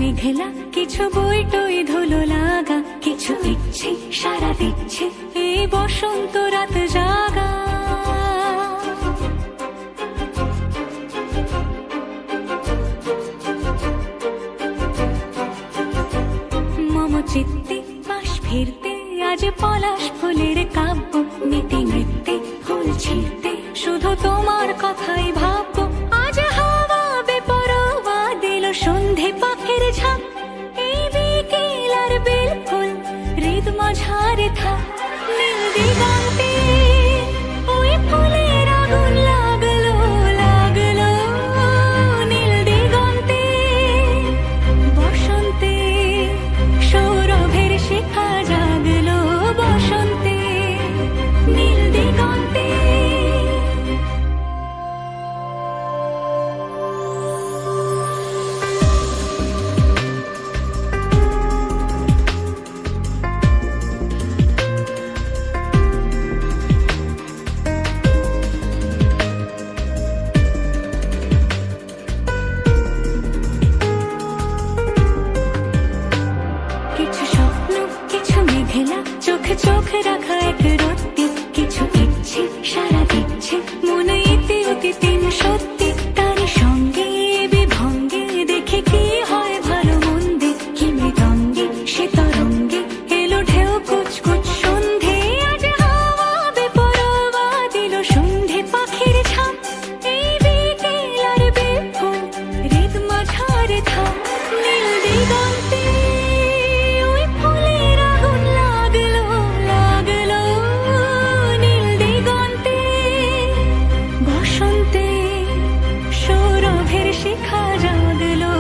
মেঘলা কিছু বই টই ধুলো লাগা, কিছু ইচ্ছে সারা দিচ্ছে এই বসন্ত রাত জাগা। মম চিত্তে পাশ ফিরতে আজ পলাশ ফুলের কাব্য, নীতি নৃত্যে ফুল ছিঁড়তে শুধু তোমার কথাই ভাববো। আজ হাওয়া বেপরোয়া দিল সন্ধে পাখির ঝাঁক, এই বিকেল আর বেল ফুল হৃদ মাঝারে থাক। নীল দিগন্তে ওই ফুলের আগুন লাগলো লাগলো, নীল দিগন্তে বসন্তে সৌরভের শিখা জাগলো, বসন্তে নীল দিগন্তে। কিছু স্বপ্ন কিছু মেঘলা চোখে চোখ রাখা এক রত্তি, কিছু ইচ্ছে সারা দিচ্ছে মনে ইতি অতি তিন সত্যি। তার সঙ্গে বিভঙ্গে দেখে কি হয় ভালো মন্দে, কি মৃদঙ্গে সে তরঙ্গে এলো ঢেউ কুচকুচ সন্ধে। আজ হাওয়া বেপরোয়া দিল সন্ধে পাখির ঝাঁক, এই বিকেল আর বেল ফুল হৃদ মাঝারে থাক। নীল দিগন্তে ওই ফুলের আগুন লাগলো লাগলো, নীল দিগন্তে বসন্তে সৌরভের শিখা জাগলো।